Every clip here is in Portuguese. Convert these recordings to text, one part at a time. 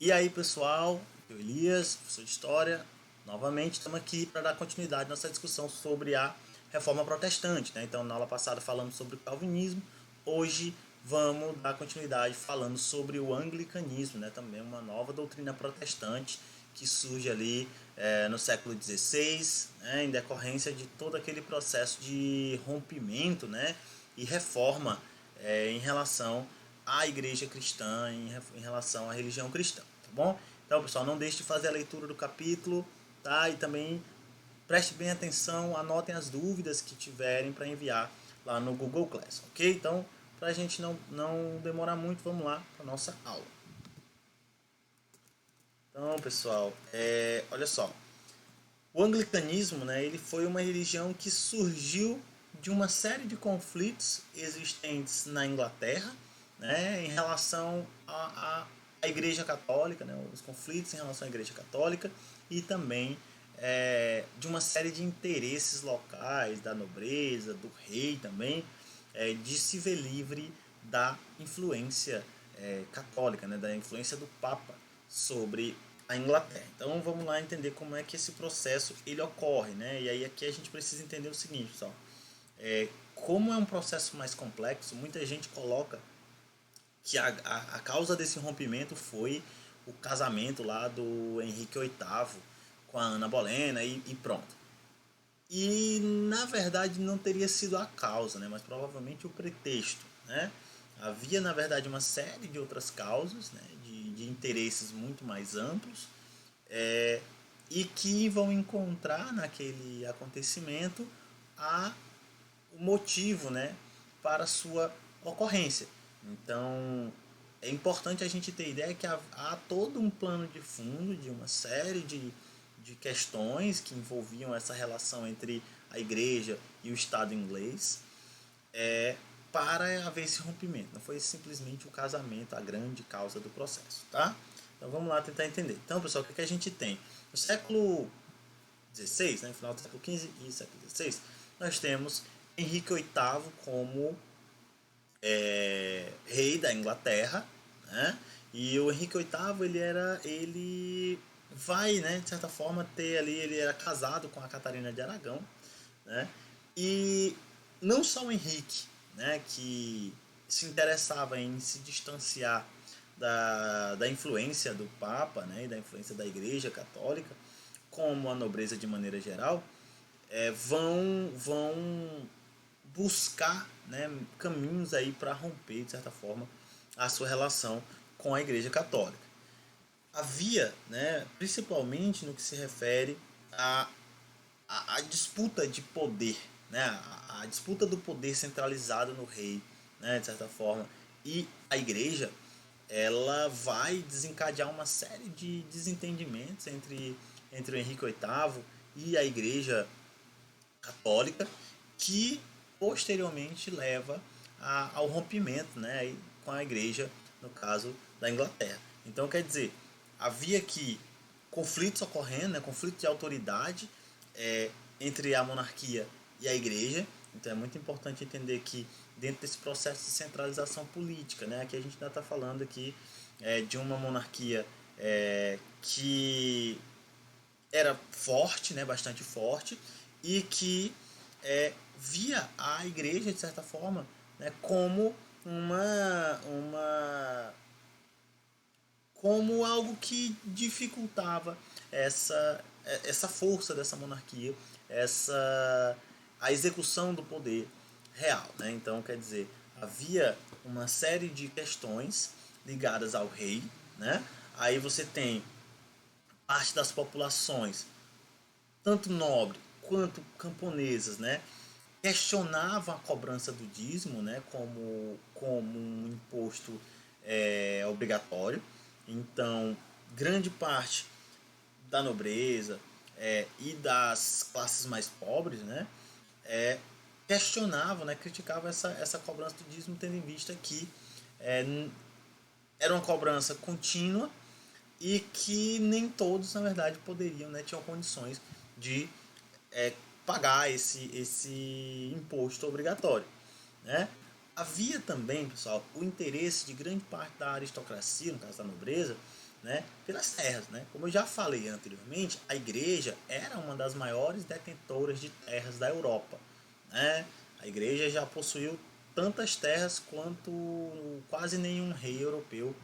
E aí, pessoal, eu Elias, professor de História, novamente estamos aqui para dar continuidade à nossa discussão sobre a Reforma Protestante, né? Então, na aula passada falamos sobre o Calvinismo, hoje vamos dar continuidade falando sobre o Anglicanismo, né? Também uma nova doutrina protestante que surge ali no século XVI, né? Em decorrência de todo aquele processo de rompimento, né? E reforma em relação à igreja cristã, em relação à religião cristã, tá bom? Então, pessoal, não deixe de fazer a leitura do capítulo, tá? E também preste bem atenção, anotem as dúvidas que tiverem para enviar lá no Google Class, ok? Então, para a gente não demorar muito, vamos lá para a nossa aula. Então, pessoal, olha só. O anglicanismo, né, ele foi uma religião que surgiu de uma série de conflitos existentes na Inglaterra, né, em relação à Igreja Católica, né, os conflitos em relação à Igreja Católica e também de uma série de interesses locais, da nobreza, do rei também, de se ver livre da influência católica, né, da influência do Papa sobre a Inglaterra. Então vamos lá entender como é que esse processo ele ocorre, né? E aí aqui a gente precisa entender o seguinte, pessoal. Como é um processo mais complexo, muita gente coloca que a causa desse rompimento foi o casamento lá do Henrique VIII com a Ana Bolena e pronto. E na verdade não teria sido a causa, né? Mas provavelmente o pretexto, né? Havia na verdade uma série de outras causas, né? de interesses muito mais amplos, e que vão encontrar naquele acontecimento o motivo, né, para a sua ocorrência. Então é importante a gente ter ideia que há todo um plano de fundo de uma série de questões que envolviam essa relação entre a igreja e o Estado inglês, para haver esse rompimento. Não foi simplesmente o casamento a grande causa do processo, tá? Então vamos lá tentar entender. Então, pessoal, o que a gente tem? No século XVI, né, no final do século XV e século XVI, nós temos Henrique VIII como rei da Inglaterra, né? E o Henrique VIII ele vai, né, de certa forma ter ali, ele era casado com a Catarina de Aragão, né? E não só o Henrique, né, que se interessava em se distanciar da influência do Papa, né, e da influência da Igreja Católica, como a nobreza de maneira geral, vão buscar, né, caminhos aí para romper, de certa forma, a sua relação com a Igreja Católica. Havia, né, principalmente no que se refere à disputa de poder, né, a disputa do poder centralizado no rei, né, de certa forma, e a Igreja, ela vai desencadear uma série de desentendimentos entre o Henrique VIII e a Igreja Católica, que posteriormente leva ao rompimento, né, com a Igreja, no caso da Inglaterra. Então, quer dizer, havia aqui conflitos ocorrendo, né, conflitos de autoridade entre a monarquia e a Igreja. Então é muito importante entender que dentro desse processo de centralização política, né, aqui a gente ainda está falando aqui de uma monarquia que era forte, né, bastante forte, e que via a igreja, de certa forma, né, como como algo que dificultava essa força dessa monarquia, a execução do poder real, né? Então, quer dizer, havia uma série de questões ligadas ao rei, né? Aí você tem parte das populações, tanto nobre quanto camponesas, né, questionavam a cobrança do dízimo, né, como um imposto obrigatório. Então, grande parte da nobreza e das classes mais pobres, né, questionavam, né, criticavam essa cobrança do dízimo, tendo em vista que era uma cobrança contínua e que nem todos, na verdade, poderiam, né, tinham condições de pagar esse imposto obrigatório, né? Havia também, pessoal, o interesse de grande parte da aristocracia, no caso da nobreza, né, pelas terras, né? Como eu já falei anteriormente, a igreja era uma das maiores detentoras de terras da Europa, né? A igreja já possuiu tantas terras quanto quase nenhum rei europeu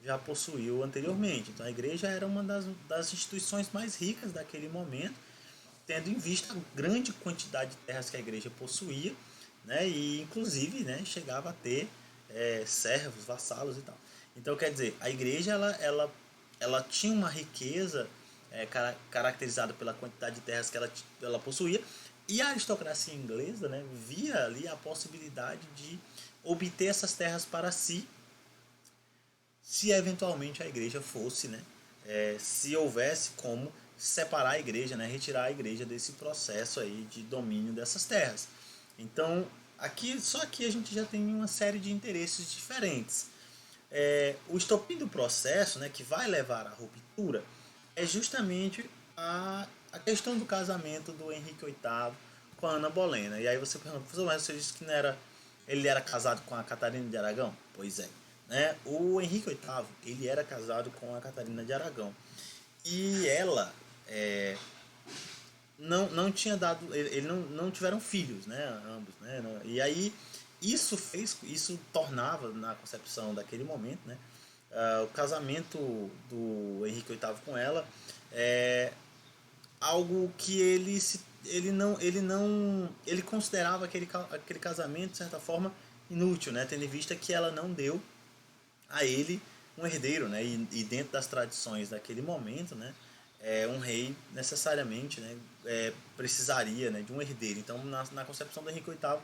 já possuiu anteriormente. Então a igreja era uma das instituições mais ricas daquele momento, tendo em vista a grande quantidade de terras que a igreja possuía, né? E inclusive, né, chegava a ter servos, vassalos e tal. Então quer dizer, a igreja ela tinha uma riqueza caracterizada pela quantidade de terras que ela possuía, e a aristocracia inglesa, né, via ali a possibilidade de obter essas terras para si, se eventualmente a igreja fosse, né, se houvesse como separar a igreja, né, retirar a igreja desse processo aí de domínio dessas terras. Então, aqui a gente já tem uma série de interesses diferentes. O estopim do processo, né, que vai levar à ruptura, é justamente a questão do casamento do Henrique VIII com a Ana Bolena. E aí você pergunta, professor, mas você disse que não era, ele era casado com a Catarina de Aragão? Pois é. Né? O Henrique VIII, ele era casado com a Catarina de Aragão. E ela não tinha dado, ele não tiveram filhos, né, ambos, né? E aí isso tornava, na concepção daquele momento, né, o casamento do Henrique VIII com ela algo que ele considerava aquele casamento de certa forma inútil, né, tendo em vista que ela não deu a ele um herdeiro, né, e dentro das tradições daquele momento, né, um rei necessariamente, né, precisaria, né, de um herdeiro. Então na concepção do Henrique VIII,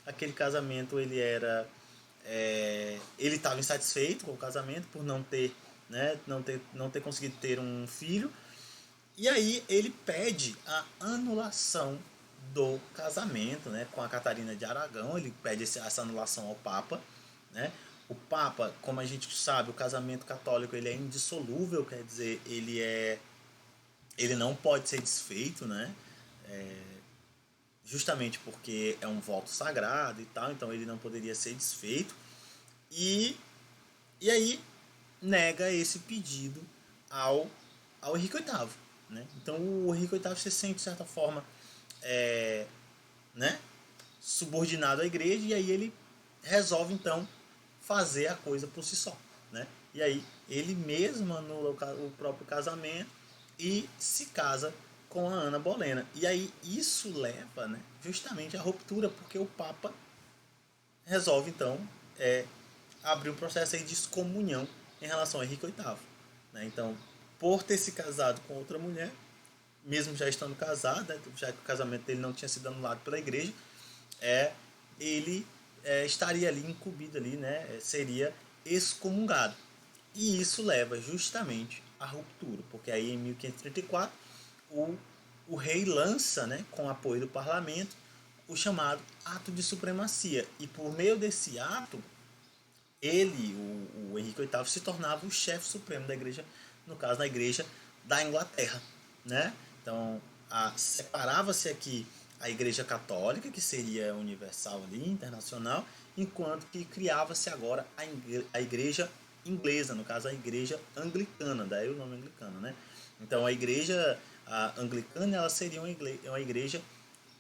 aquele casamento ele estava insatisfeito com o casamento por não ter, né, não ter conseguido ter um filho. E aí ele pede a anulação do casamento, né, com a Catarina de Aragão. Ele pede essa anulação ao Papa, né? O Papa, como a gente sabe, o casamento católico ele é indissolúvel, quer dizer, ele não pode ser desfeito, né? Justamente porque é um voto sagrado e tal, então ele não poderia ser desfeito. E aí nega esse pedido ao Henrique VIII. Né? Então o Henrique VIII se sente, de certa forma, né, subordinado à igreja, e aí ele resolve, então, fazer a coisa por si só. Né? E aí ele mesmo anula o próprio casamento e se casa com a Ana Bolena. E aí isso leva, né, justamente à ruptura, porque o Papa resolve, então, abrir um processo aí de excomunhão em relação a Henrique VIII. Né? Então, por ter se casado com outra mulher, mesmo já estando casado, né, já que o casamento dele não tinha sido anulado pela igreja, ele estaria ali incumbido ali, né, seria excomungado. E isso leva justamente à ruptura, porque aí em 1534 o rei lança, né, com apoio do parlamento, o chamado Ato de Supremacia. E por meio desse ato, o Henrique VIII, se tornava o chefe supremo da igreja, no caso da igreja da Inglaterra, né? Então separava-se aqui a igreja católica, que seria universal ali, internacional, enquanto que criava-se agora a igreja inglesa, no caso a igreja anglicana, daí o nome anglicano, né? Então a igreja anglicana ela seria uma igreja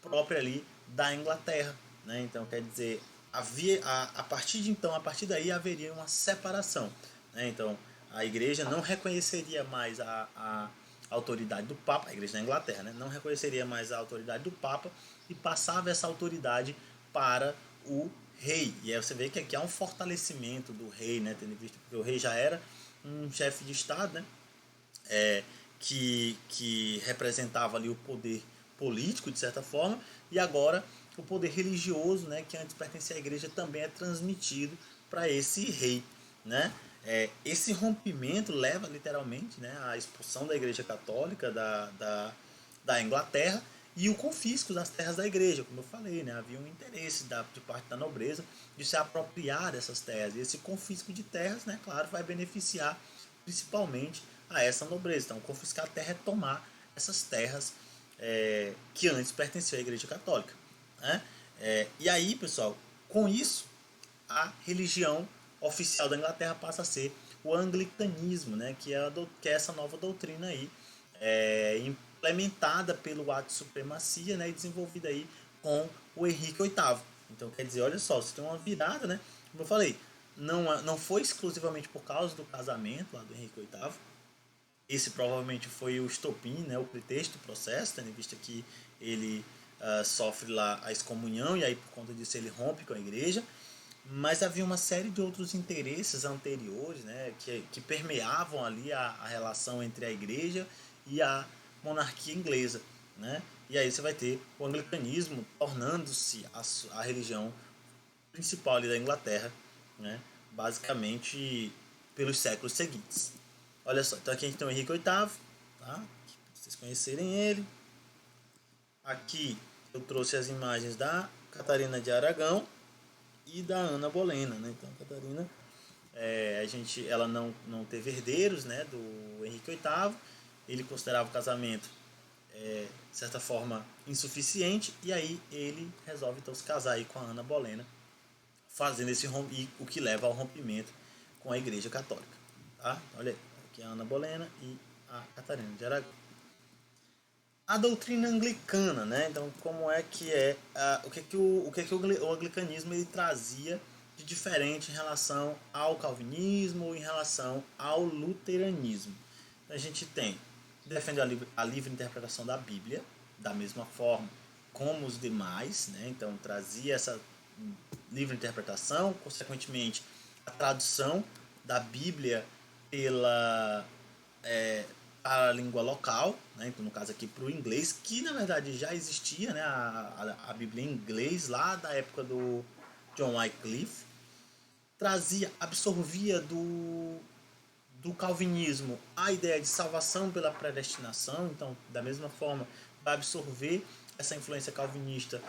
própria ali da Inglaterra, né? Então quer dizer, a partir daí haveria uma separação, né? Então a igreja não reconheceria mais a autoridade do Papa, a igreja da Inglaterra, né? Não reconheceria mais a autoridade do Papa e passava essa autoridade para o rei. E aí você vê que aqui há um fortalecimento do rei, né? Tendo visto que o rei já era um chefe de Estado, né? Que representava ali o poder político, de certa forma, e agora o poder religioso, né, que antes pertencia à igreja, também é transmitido para esse rei. Né? Esse rompimento leva literalmente, né, à expulsão da igreja católica da Inglaterra e o confisco das terras da igreja, como eu falei, né? Havia um interesse de parte da nobreza de se apropriar dessas terras, e esse confisco de terras, né, claro, vai beneficiar principalmente a essa nobreza. Então, confiscar a terra é tomar essas terras que antes pertenciam à igreja católica. Né? E aí, pessoal, com isso, a religião oficial da Inglaterra passa a ser o anglicanismo, né, que é essa nova doutrina aí, implementada pelo ato de supremacia, né, e desenvolvida aí com o Henrique VIII. Então, quer dizer, olha só, você tem uma virada, né? Como eu falei, não foi exclusivamente por causa do casamento lá do Henrique VIII. Esse provavelmente foi o estopim, né, o pretexto do processo, tendo em vista que ele sofre lá a excomunhão e aí por conta disso ele rompe com a igreja. Mas havia uma série de outros interesses anteriores, né, que permeavam ali a relação entre a igreja e a monarquia inglesa, né? E aí você vai ter o anglicanismo tornando-se a religião principal ali da Inglaterra, né? Basicamente pelos séculos seguintes. Olha só, então aqui a gente tem o Henrique VIII, tá? Pra vocês conhecerem ele. Aqui eu trouxe as imagens da Catarina de Aragão e da Ana Bolena, né? Então a Catarina, ela não teve herdeiros, né, do Henrique VIII. Ele considerava o casamento de certa forma insuficiente e aí ele resolve então se casar aí com a Ana Bolena, fazendo o que leva ao rompimento com a Igreja Católica, tá? Olha aí, aqui a Ana Bolena e a Catarina de Aragão. A doutrina anglicana, né? Então, como é que o anglicanismo ele trazia de diferente em relação ao calvinismo ou em relação ao luteranismo? A gente defende a livre interpretação da Bíblia, da mesma forma como os demais, né? Então trazia essa livre interpretação, consequentemente a tradução da Bíblia para a língua local, né? Então no caso aqui para o inglês, que na verdade já existia, né? A Bíblia em inglês lá da época do John Wycliffe, absorvia do calvinismo a ideia de salvação pela predestinação. Então da mesma forma vai absorver essa influência calvinista,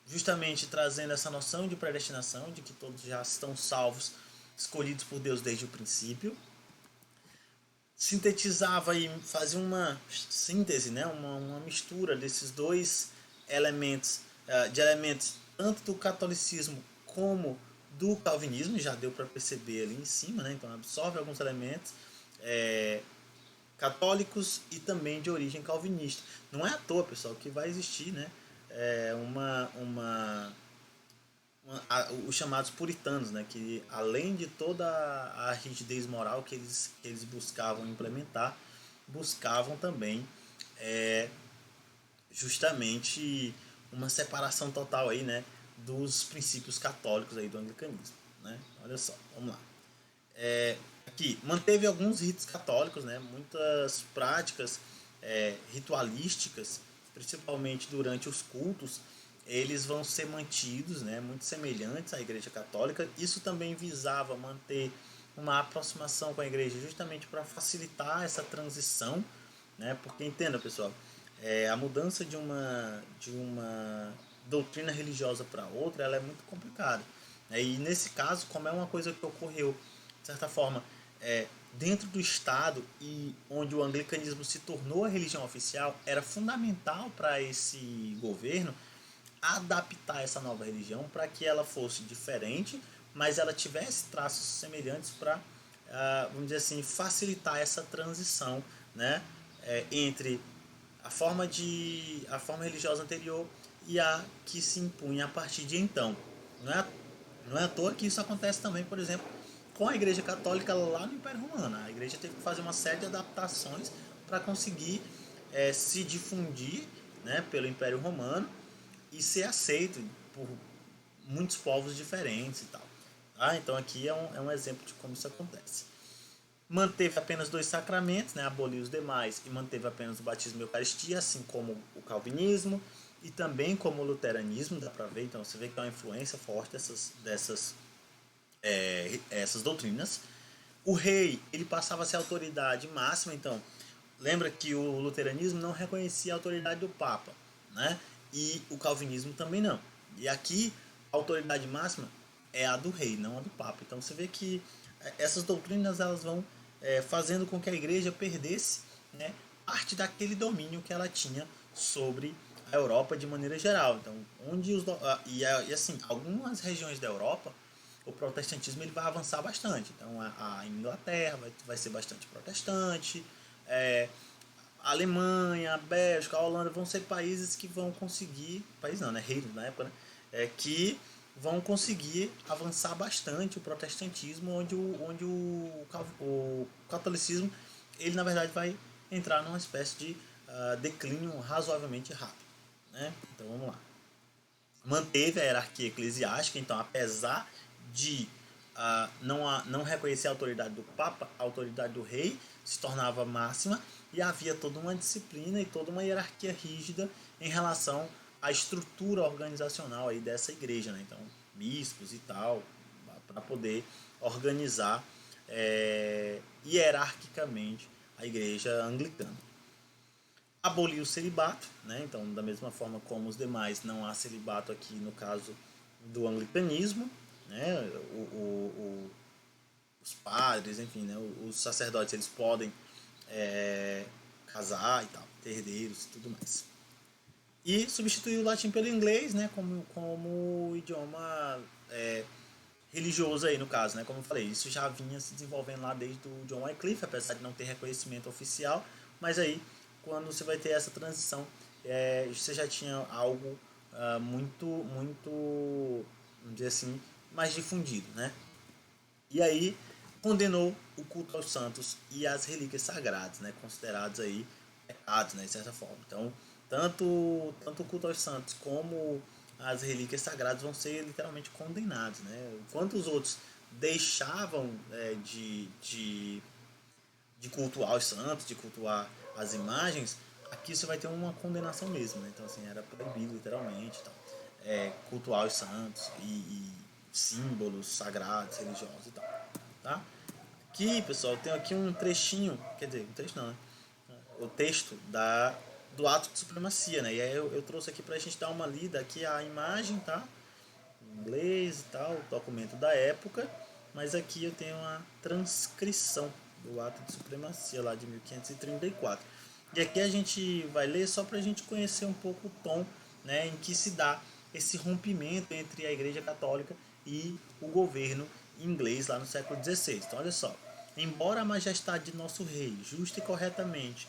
justamente trazendo essa noção de predestinação, de que todos já estão salvos, escolhidos por Deus desde o princípio. Sintetizava e fazia uma síntese, né, uma mistura desses dois elementos, de elementos tanto do catolicismo como do calvinismo, já deu para perceber ali em cima, né? Então absorve alguns elementos católicos e também de origem calvinista. Não é à toa, pessoal, que vai existir, né, os chamados puritanos, né, que além de toda a rigidez moral que eles buscavam implementar, buscavam também justamente uma separação total aí, né, dos princípios católicos aí do anglicanismo, né? Olha só, vamos lá. Aqui manteve alguns ritos católicos, né, muitas práticas ritualísticas, principalmente durante os cultos, eles vão ser mantidos, né, muito semelhantes à Igreja Católica. Isso também visava manter uma aproximação com a Igreja, justamente para facilitar essa transição, né? Porque entenda, pessoal, a mudança de uma doutrina religiosa para outra, ela é muito complicada. E nesse caso, como é uma coisa que ocorreu de certa forma dentro do Estado e onde o anglicanismo se tornou a religião oficial, era fundamental para esse governo adaptar essa nova religião para que ela fosse diferente, mas ela tivesse traços semelhantes para, vamos dizer assim, facilitar essa transição, né, entre a forma religiosa anterior e a que se impunha a partir de então. Não é à toa que isso acontece também, por exemplo, com a Igreja Católica lá no Império Romano. A Igreja teve que fazer uma série de adaptações para conseguir se difundir, né, pelo Império Romano e ser aceito por muitos povos diferentes e tal. Então aqui é um exemplo de como isso acontece. Manteve apenas 2 sacramentos, né, aboliu os demais e manteve apenas o batismo e a Eucaristia, assim como o calvinismo e também como o luteranismo, dá para ver. Então você vê que é uma influência forte essas doutrinas. O rei, ele passava a ser a autoridade máxima. Então lembra que o luteranismo não reconhecia a autoridade do Papa, né? E o calvinismo também não. E aqui a autoridade máxima é a do rei, não a do Papa. Então você vê que essas doutrinas elas vão fazendo com que a igreja perdesse, né, parte daquele domínio que ela tinha sobre a Europa de maneira geral. Então, onde e assim, algumas regiões da Europa o protestantismo ele vai avançar bastante. Então a Inglaterra vai ser bastante protestante, a Alemanha, a Bélgica, a Holanda vão ser países que vão conseguir, país não, né, reinos na época, né, que vão conseguir avançar bastante o protestantismo, o catolicismo ele na verdade vai entrar numa espécie de declínio razoavelmente rápido, né? Então vamos lá. Manteve a hierarquia eclesiástica, então apesar de não reconhecer a autoridade do Papa, a autoridade do rei se tornava máxima e havia toda uma disciplina e toda uma hierarquia rígida em relação à estrutura organizacional aí dessa igreja, né? Então, bispos e tal, para poder organizar hierarquicamente a igreja anglicana. Aboliu o celibato, né? Então, da mesma forma como os demais, não há celibato aqui no caso do anglicanismo, né? Os padres, enfim, né? Os sacerdotes eles podem casar e tal, ter herdeiros e tudo mais. E substituiu o latim pelo inglês, né? Como idioma religioso aí no caso, né? Como eu falei, isso já vinha se desenvolvendo lá desde o John Wycliffe, apesar de não ter reconhecimento oficial, mas aí quando você vai ter essa transição, você já tinha algo muito, vamos dizer assim, mais difundido, né? E aí condenou o culto aos santos e às relíquias sagradas, né? Considerados aí pecados, né? De certa forma. Então, tanto o culto aos santos como as relíquias sagradas vão ser literalmente condenados, né? Enquanto os outros deixavam de cultuar os santos, de cultuar as imagens, aqui você vai ter uma condenação mesmo, né? Então assim, era proibido literalmente, então, cultuar os santos e símbolos sagrados, religiosos e tal, tá? Aqui, pessoal, tem aqui um trechinho, quer dizer, um trecho não, né? O texto do ato de supremacia, né? E aí eu trouxe aqui pra gente dar uma lida aqui a imagem, tá? Em inglês e tal, o documento da época, mas aqui eu tenho uma transcrição do ato de supremacia lá de 1534. E aqui a gente vai ler só para a gente conhecer um pouco o tom, né, em que se dá esse rompimento entre a Igreja Católica e o governo inglês lá no século XVI. Então olha só. Embora a majestade de nosso rei, justa e corretamente,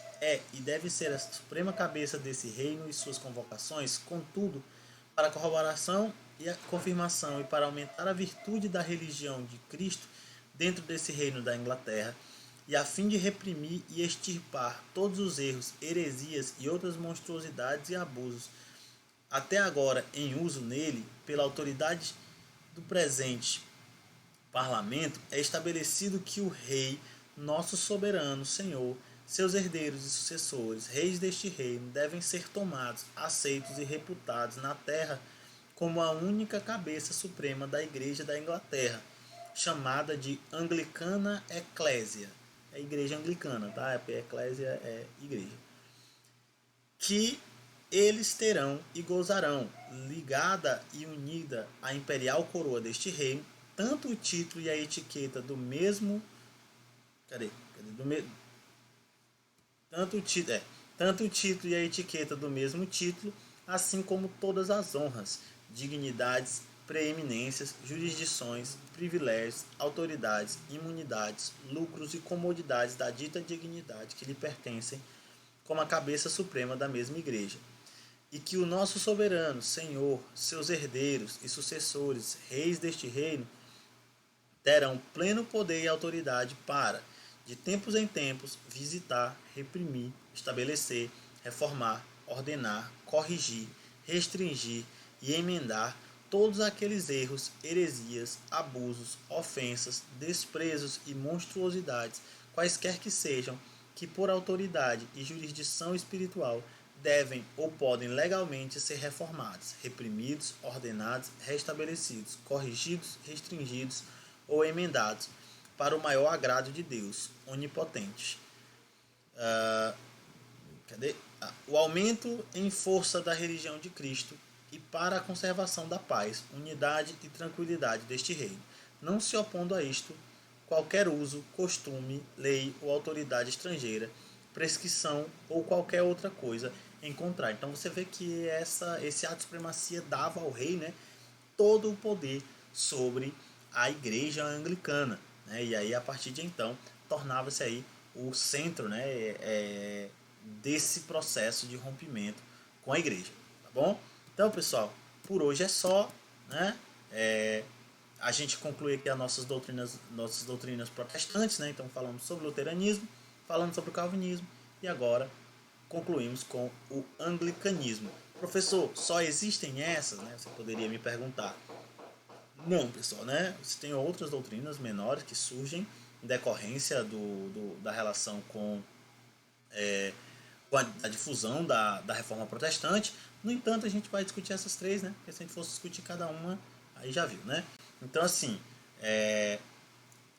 e deve ser a suprema cabeça desse reino e suas convocações, contudo, para a corroboração e a confirmação e para aumentar a virtude da religião de Cristo dentro desse reino da Inglaterra, e a fim de reprimir e extirpar todos os erros, heresias e outras monstruosidades e abusos até agora em uso nele pela autoridade do presente parlamento, é estabelecido que o rei, nosso soberano senhor, seus herdeiros e sucessores, reis deste reino, devem ser tomados, aceitos e reputados na terra como a única cabeça suprema da Igreja da Inglaterra, chamada de Anglicana Ecclesia. É igreja anglicana, tá? Eclésia é igreja. Que eles terão e gozarão, ligada e unida à imperial coroa deste reino, tanto o título e a etiqueta do mesmo. Cadê? Do me, tanto o título e a etiqueta do mesmo título, assim como todas as honras, dignidades, preeminências, jurisdições, privilégios, autoridades, imunidades, lucros e comodidades da dita dignidade que lhe pertencem como a cabeça suprema da mesma igreja. E que o nosso soberano, Senhor, seus herdeiros e sucessores, reis deste reino, terão pleno poder e autoridade para, de tempos em tempos, visitar, reprimir, estabelecer, reformar, ordenar, corrigir, restringir e emendar todos aqueles erros, heresias, abusos, ofensas, desprezos e monstruosidades, quaisquer que sejam, que por autoridade e jurisdição espiritual devem ou podem legalmente ser reformados, reprimidos, ordenados, restabelecidos, corrigidos, restringidos ou emendados para o maior agrado de Deus, onipotente. O aumento em força da religião de Cristo e para a conservação da paz, unidade e tranquilidade deste reino, não se opondo a isto qualquer uso, costume, lei ou autoridade estrangeira, prescrição ou qualquer outra coisa em contrário. Então você vê que esse ato de supremacia dava ao rei, né, todo o poder sobre a igreja anglicana, né? E aí a partir de então tornava-se aí o centro, né, desse processo de rompimento com a igreja, tá bom? Então, pessoal, por hoje é só, né? A gente conclui aqui as nossas doutrinas protestantes, né? Então falamos sobre o luteranismo, falamos sobre o calvinismo e agora concluímos com o anglicanismo. Professor, só existem essas, né? Você poderia me perguntar. Não, pessoal, né? Você tem outras doutrinas menores que surgem em decorrência da relação com a difusão da reforma protestante. No entanto, a gente vai discutir essas três, né? Porque se a gente fosse discutir cada uma, aí já viu, né? Então, assim,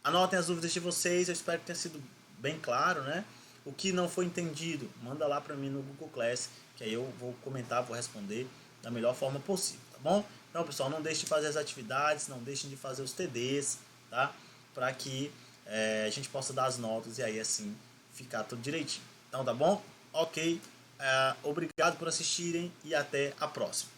anotem as dúvidas de vocês, eu espero que tenha sido bem claro, né? O que não foi entendido, manda lá para mim no Google Class, que aí eu vou comentar, vou responder da melhor forma possível, tá bom? Então, pessoal, não deixem de fazer as atividades, não deixem de fazer os TDs, tá? Para que a gente possa dar as notas e aí assim ficar tudo direitinho. Então, tá bom? Ok. Obrigado por assistirem e até a próxima.